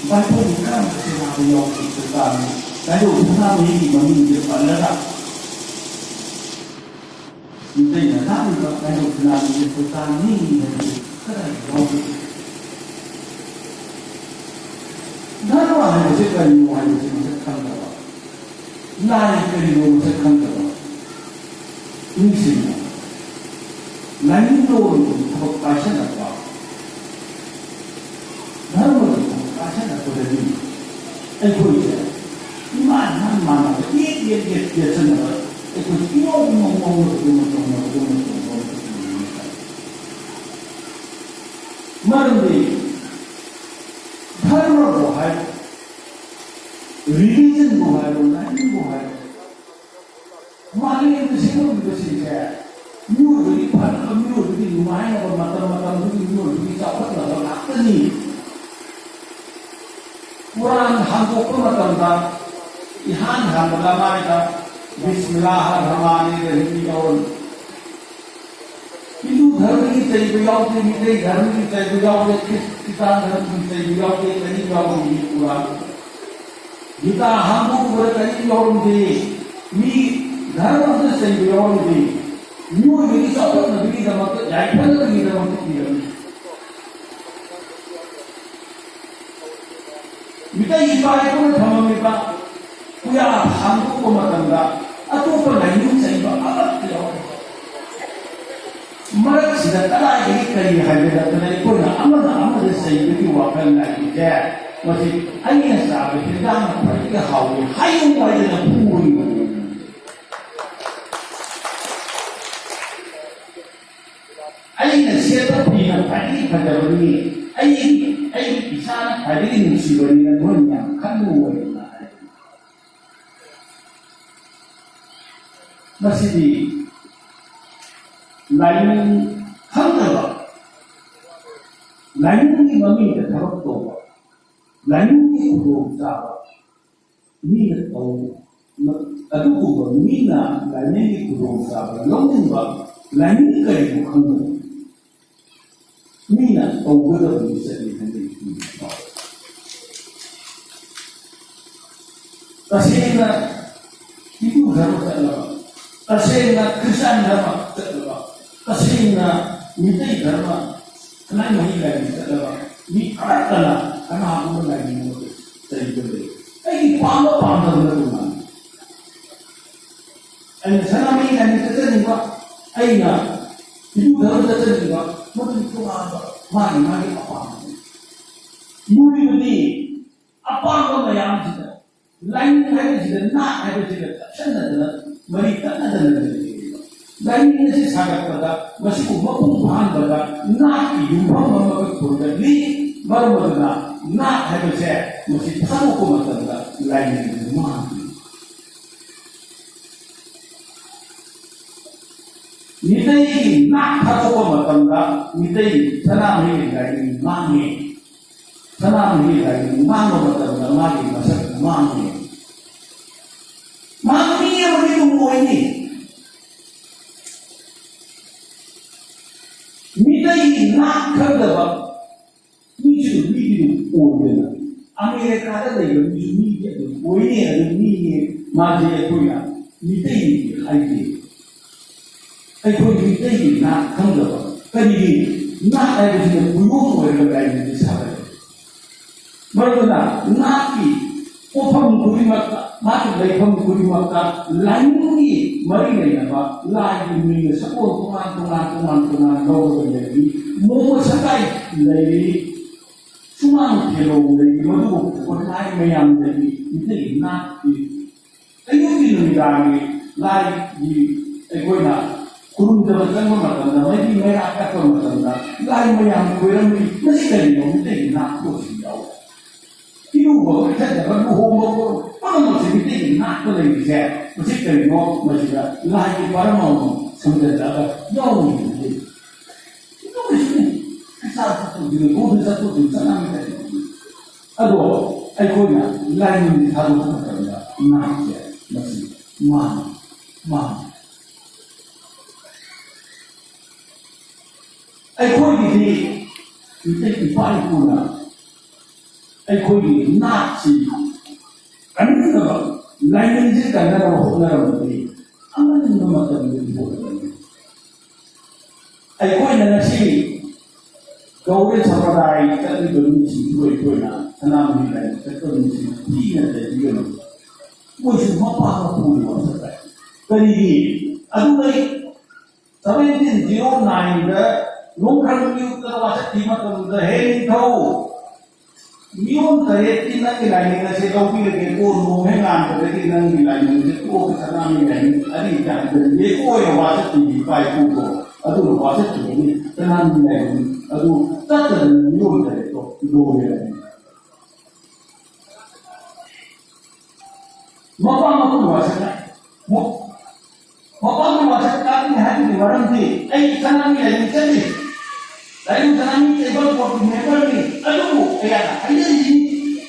Why don't you come to the York to come? I don't have any money to another. You think that I don't have any to come in and That's why I was saying you want to come to life very to come to easy. Laining to passion about. Passion about the new. And good. Man, yes, another. It was Monday, Dharma wahei, religion wahei, laining wahei. Money in the single because you really part of you really mind of matam you really dapat nak ni. Quran hantu pun matam ihan hamdallah kita Bismillahirrahmanirrahim. Hindu dharma की चाहिए बिगाड़ के मिले धर्म की चाहिए बिगाड़ के किसान धर्म की चाहिए बिगाड़ के कहीं बिगाड़ के पूरा गीता हम लोग पूरे कहीं बिगाड़ के मी धर्म से चाहिए बिगाड़ के न्यू मेरी सपोर्ट नबी का मतलब जायफल का गीता मतलब किया गीता इस बारे में धर्म में का पूरा हम लोग को मतलब atau perlain saya alat dia. Mereka sudah telah jadi kaya hadir dan pun amal saya beri wakil lagi je. Masih hanya sahabat kita mereka hawi, hayung wajah puri. Ayah siapa pihak tadi pada ini, ayah bisa hadir musibah ini pun yang kamu. Masih di laining kharadang, lainingi mami terhadap toba, lainingi kudosa, mina tahu, aduh kudo mina lainingi kudosa, longin ba lainingi kari bukan, mina tahu kudo bisa dihendaki. Tasnya itu harus ada. Tasnya Kristen dharma terlepas, tasnya Hindu dharma, kenapa ini lagi terlepas? Di karena aku lagi menurut saya itu. Ini paham betul. Ini sanamahi lagi terjadi apa? Ini Hindu dharma terjadi apa? Mungkin itu apa? Mari apa? Mungkin ini apa yang kita? Lain hari kita nak hari kita, sana mereka ada lagi. Lain ini sangat pada masih umum pada nak jumpa berkali baru nak hari saya masih tahu pada lain ini mana. Nitai nak tahu pada nitai sanamahi lagi mana. Sanamahi lagi mana pada lagi masa mana. Mami yang begitu ini, midai nak kerja, ni juga begitu order. Amerika ada yang begitu order, ni macam tu ya, midai haji. Kalau midai nak kerja, kali nak ada juga bukan order lagi di sana. Berapa nak Opam kurimat, mati dari opam kurimat, lainingi mari ni apa? Lain ini sepuluh tungan dua jadi mau sekai lagi cuma kilo lagi madu orang lain jadi itu nak ayo ini lagi lain di egoina kurung terus mana lagi mereka akan lain kurang masih dari itu nak tu siapa? Ibu bawa kita jangan bohong. Kalau masih kita nak boleh bisa, masih terima masih lagi para mau sudah dapat jauh ini. Itu mesti satu di sana kita. Aduh, aku lain di halu kita nak je masih mana. Aku ini kita ipai puna. ꯑꯩꯈꯣꯏꯒꯤ ꯅꯥꯠꯁꯤ ꯀꯟꯅꯕ ꯂꯥꯏꯅꯤꯡꯁꯤ ꯀꯟꯅꯕ ꯍꯣꯠꯅꯔꯕꯗꯤ ꯑꯃꯟꯕ ꯃꯇꯝꯗꯗꯤ ꯍꯣꯠꯅꯕꯅꯤ ꯑꯩꯈꯣꯏꯅ ꯉꯁꯤ ꯒꯧꯔ ꯁꯝꯄ꯭ꯔꯗꯥꯏ ꯆꯠꯂꯤꯕ ꯃꯤꯁꯤꯡꯁꯨ ꯑꯩꯈꯣꯏꯅ ꯁꯅꯥꯃꯍꯤ ꯂꯥꯏꯅꯤꯡ ꯆꯠꯄ ꯃꯤꯁꯤꯡ ꯊꯤꯅ ꯆꯠꯄꯤꯒꯅꯨ ꯃꯣꯏꯁꯨ ꯃꯄꯥ ꯃꯄꯨꯒꯤ ꯋꯥꯁꯛ ꯀꯔꯤꯒꯤ ꯑꯗꯨꯒ 1709ꯗ ꯅꯣꯡꯈ꯭ꯔꯪ ꯌꯨꯛꯇ ꯋꯥꯁꯛꯈꯤ ꯃꯇꯝꯗ ꯍꯦ ꯅꯤꯡꯊꯧ ꯃꯤꯑꯣꯟ ꯇꯔꯦꯠꯀꯤ ꯅꯪꯒꯤ ꯂꯥꯏꯅꯤꯡ ꯑꯁꯤ ꯂꯧꯕꯤꯔꯒꯦꯀꯣ ꯅꯣꯡꯍꯦ ꯉꯥꯟꯕꯗꯒꯤ ꯅꯪꯒꯤ ꯂꯥꯏꯅꯤꯡ ꯑꯁꯤ ꯇꯣꯛꯑꯒ ꯁꯅꯥꯃꯍꯤ ꯂꯥꯏꯅꯤꯡ ꯑꯔꯤꯕ ꯍꯟꯖꯟꯒꯦꯀꯣ ꯋꯥꯁꯛꯈꯤꯕ ꯏꯄꯥ ꯏꯄꯨꯗꯣ ꯑꯗꯨꯅ ꯋꯥꯁꯛꯈꯤꯕꯅꯤ ꯁꯅꯥꯃꯍꯤ ꯂꯥꯏꯅꯤꯡ ꯑꯗꯨ ꯆꯠꯇꯗꯅ ꯃꯤꯑꯣꯟ ꯇꯔꯦꯠꯇꯣ ꯂꯣꯏꯔꯦ mapa mapu wasakna mapa mapu wasakna ni hati ni waranti ai sanami ai chali lain sanami table for never ni aduh ayah aja ni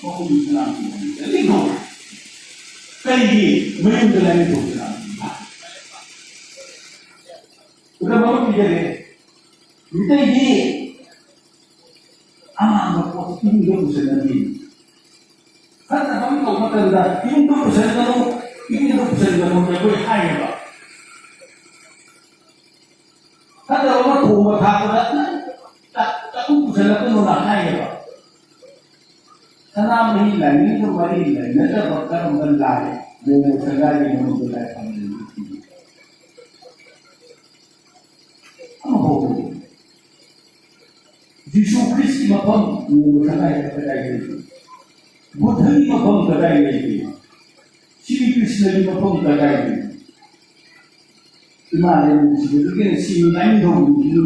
mapu sanami jadi no kai ni meyum dalai tu sanami udah mau pikir kita ini aman mapu ini dulu sanami karena kami tahu materi ini tu persen kalau mereka hai apa? Karena orang tua mereka tak persen itu nak hai apa? Sanamahi laining itu mari laining itu bakal mengalami dengan segala yang mengalami kami. Apa itu? Yesus Kristus macam mengalami kedai itu. Buddha ni macam kedai itu. Sri Krishna ni macam kedai itu. Imam yang disebutkan si laining itu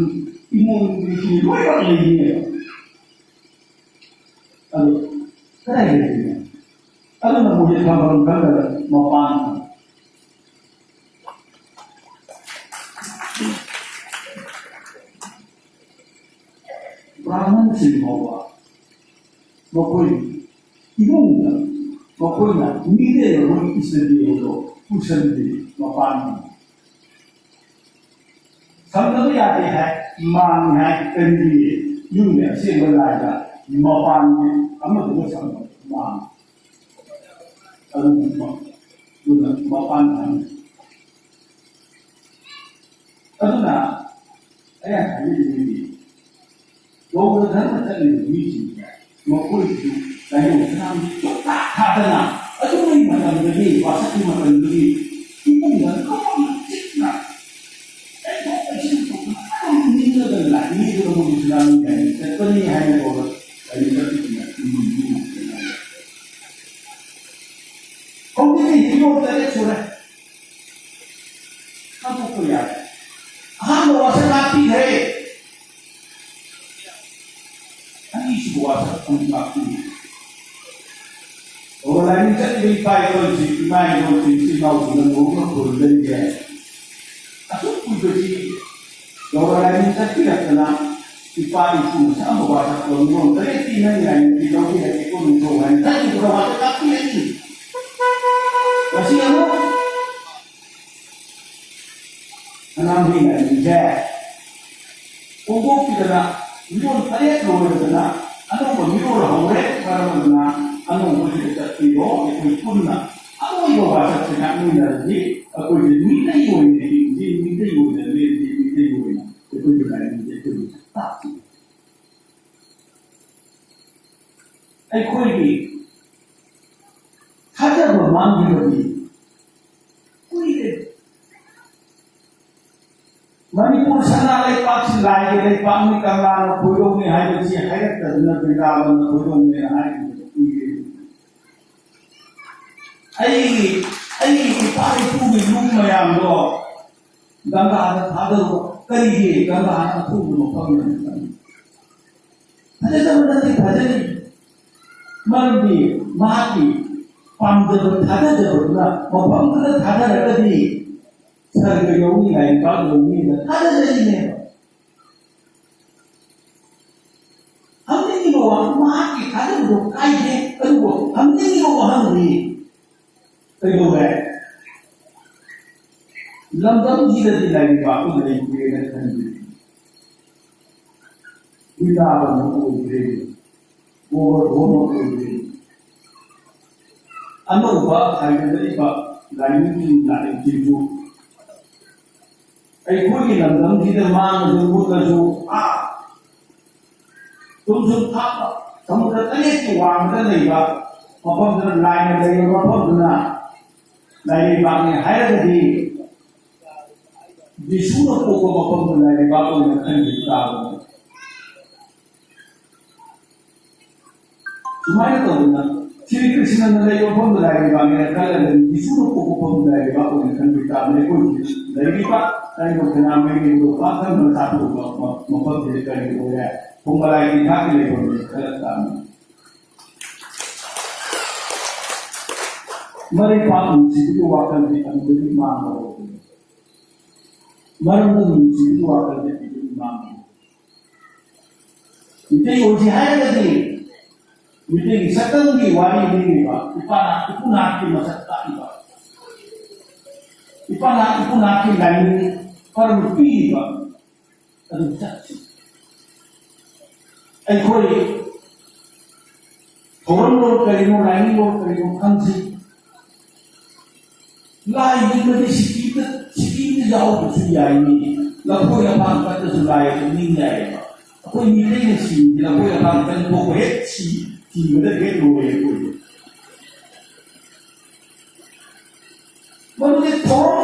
imam itu luar lagi. Kalau kedai itu, kalau nak boleh kawan kawan mapan. Brahman si bawa, makoi imam makoi na mide orang istri itu pusat di mapan. Sampai ada imam hai pendiri, juga siapa lagi mapan amat tu sama imam. Kalau mapan kan, kalau nak, ayah hari ini. Kalau dah macam ni, makoi itu, saya macam tak ada nak. Aduh ni macam ni, wasat ni macam ni, ini kan kau macam nak. Ini adalah ini kalau Islam kan, seperti hanya orang dari satu ini. Kau ni hidup dari surah. Apa tu ya? Ham wasat mati hai. Ini sebuah satu mati. Orang lain jadi baik kalau si main kalau si mau dengan orang berbeza dia. Aku pun jadi orang lain tidak kenal ipa itu sama bahasa kolonial. Tapi tidak yang tidak boleh dikontrol. Tapi berapa kali ini? Masih apa? Enam hari je. Untuk kita minum saya keluar kita, atau minum orang karena anu boleh tertidur, itu pun nak. Aku juga bahasa cakap ni jadi, aku jadi minta ini, itu juga itu tak. Aku ini, ada bermandi lagi. Manipur sana laipak si laipak ni kangleipak pulung ni hai si hai terna berawan pulung ni hai ai pai tu ni lung mayam do ganga ada kari ye ganga tu no pang ni ada zaman nanti bhajan mandi mati pamde ada na mapang ada kadi sarga yogi lain kalau yogi ada jadi ni. हमने नहीं बोला माँ की खाने को काई है करूँ हमने नहीं बोला हम नहीं करूँ है लंबम जीवन दिलाएंगे बापू नहीं किए गए हैं बिना बनो उधरे over ano ba ay iba laining lainingi ay kung ilang hindi naman nagbubuta tumsum apa samudra tali tuwang na iba mapagdala lain na iba mapagdala lain iba niya hayagadi disuno po ko mapagdala iba ko na kandidato Sumaya to na Sri Krishna na layo po na lagi ba nga kala na disuno po po na lagi ba ko na kandidato na ko lagi pa tayo ko na may nito pa kan na sa to mapagdala kayo ko ya kung malay hati na ko kala tama mari pa ang sito wakan di ang di mamo maram ng sito wakan di mamo ite oji haya di Jadi sekali di wali ini pak, ibu nanti masa tak ibu nanti lain perlu pak, ada saksi. Koi orang lor kalimu lain lor kalimu kanji, lain itu sikit jauh bersuya ini, lalu yang bangkat itu sulai ini ya pak. Aku ini ni sih, lalu yang bangkat itu sih. Thì người ta ghét đồ về của mình. Mà cái thổ